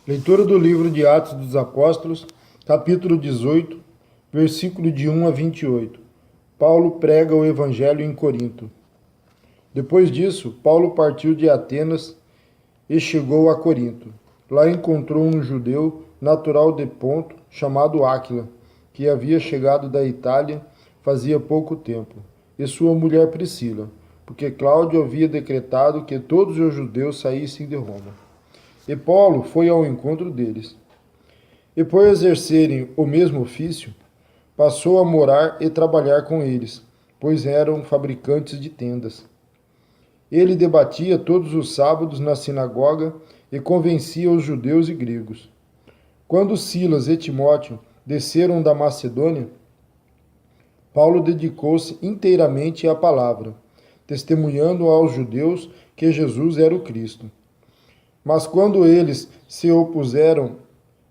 Leitura do livro de Atos dos Apóstolos, capítulo 18, versículo de 1 a 28. Paulo prega o evangelho em Corinto. Depois disso, Paulo partiu de Atenas e chegou a Corinto. Lá encontrou um judeu natural de Ponto, chamado Áquila, que havia chegado da Itália fazia pouco tempo, e sua mulher Priscila, porque Cláudio havia decretado que todos os judeus saíssem de Roma. E Paulo foi ao encontro deles. E por exercerem o mesmo ofício, passou a morar e trabalhar com eles, pois eram fabricantes de tendas. Ele debatia todos os sábados na sinagoga e convencia os judeus e gregos. Quando Silas e Timóteo desceram da Macedônia, Paulo dedicou-se inteiramente à palavra, testemunhando aos judeus que Jesus era o Cristo. Mas quando eles se opuseram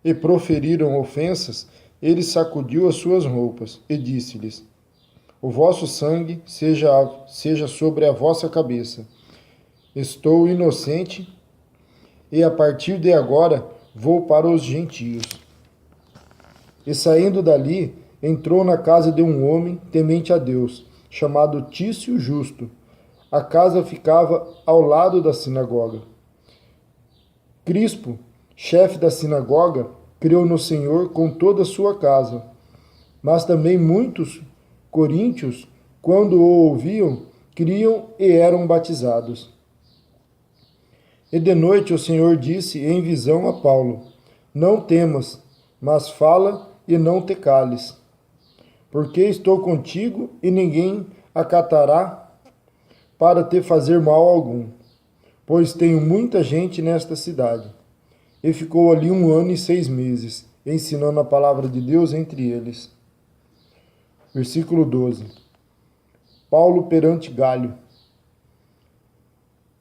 e proferiram ofensas, ele sacudiu as suas roupas e disse-lhes: O vosso sangue seja sobre a vossa cabeça. Estou inocente e a partir de agora vou para os gentios. E saindo dali, entrou na casa de um homem temente a Deus, chamado Tício Justo. A casa ficava ao lado da sinagoga. Crispo, chefe da sinagoga, creu no Senhor com toda a sua casa. Mas também muitos coríntios, quando o ouviam, criam e eram batizados. E de noite o Senhor disse em visão a Paulo: Não temas, mas fala e não te cales. Porque estou contigo e ninguém acatará para te fazer mal algum, pois tenho muita gente nesta cidade. E ficou ali 1 ano e 6 meses, ensinando a palavra de Deus entre eles. Versículo 12. Paulo perante Galho.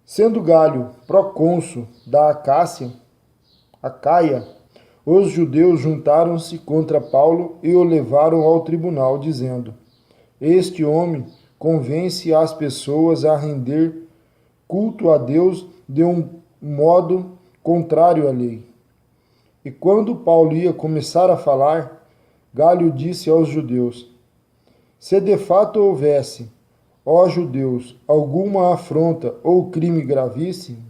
Sendo Galho procônsul da Acaia, os judeus juntaram-se contra Paulo e o levaram ao tribunal, dizendo: Este homem convence as pessoas a render culto a Deus de um modo contrário à lei. E quando Paulo ia começar a falar, Galho disse aos judeus: Se de fato houvesse, ó judeus, alguma afronta ou crime gravíssimo,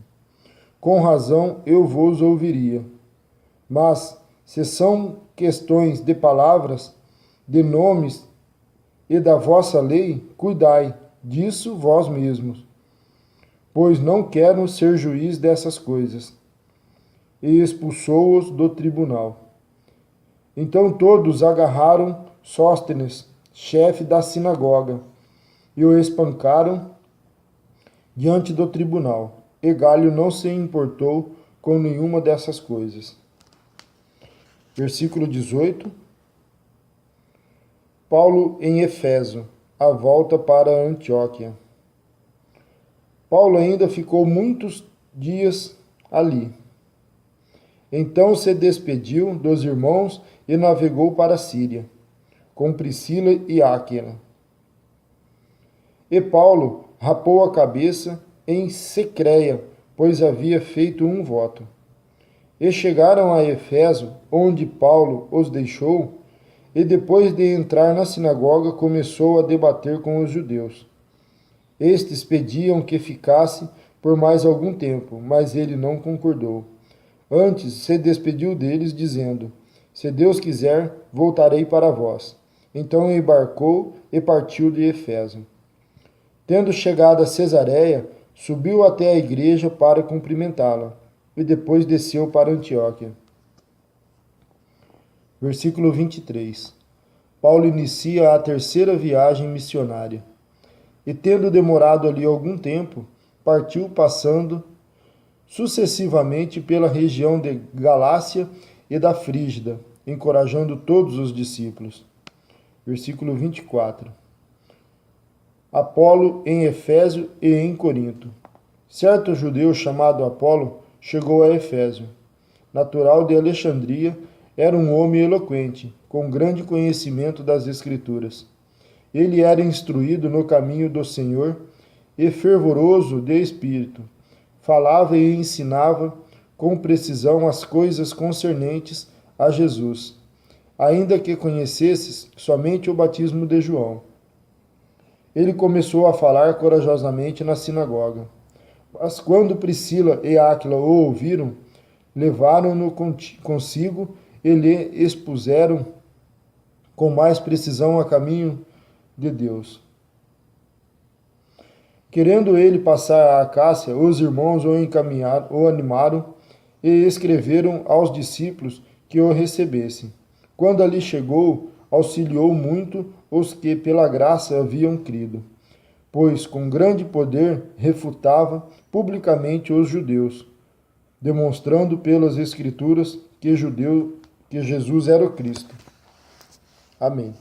com razão eu vos ouviria. Mas, se são questões de palavras, de nomes e da vossa lei, cuidai disso vós mesmos, pois não quero ser juiz dessas coisas. E expulsou-os do tribunal. Então todos agarraram Sóstenes, chefe da sinagoga, e o espancaram diante do tribunal. E Galho não se importou com nenhuma dessas coisas. Versículo 18. Paulo em Éfeso, a volta para Antioquia. Paulo ainda ficou muitos dias ali. Então se despediu dos irmãos e navegou para a Síria, com Priscila e Áquila. E Paulo rapou a cabeça em Secreia, pois havia feito um voto. E chegaram a Éfeso, onde Paulo os deixou, e depois de entrar na sinagoga começou a debater com os judeus. Estes pediam que ficasse por mais algum tempo, mas ele não concordou. Antes se despediu deles, dizendo: Se Deus quiser, voltarei para vós. Então embarcou e partiu de Éfeso. Tendo chegado a Cesareia, subiu até a igreja para cumprimentá-la, e depois desceu para Antioquia. Versículo 23. Paulo inicia a terceira viagem missionária. E tendo demorado ali algum tempo, partiu passando sucessivamente pela região de Galácia e da Frígida, encorajando todos os discípulos. Versículo 24. Apolo em Éfeso e em Corinto. Certo judeu chamado Apolo chegou a Éfeso. Natural de Alexandria, era um homem eloquente, com grande conhecimento das Escrituras. Ele era instruído no caminho do Senhor e fervoroso de espírito. Falava e ensinava com precisão as coisas concernentes a Jesus, ainda que conhecesses somente o batismo de João. Ele começou a falar corajosamente na sinagoga. Mas quando Priscila e Áquila o ouviram, levaram-no consigo e lhe expuseram com mais precisão a caminho de Deus. Querendo ele passar a Acácia, os irmãos o animaram e escreveram aos discípulos que o recebessem. Quando ali chegou, auxiliou muito os que pela graça haviam crido, pois com grande poder refutava publicamente os judeus, demonstrando pelas Escrituras que Jesus era o Cristo. Amém.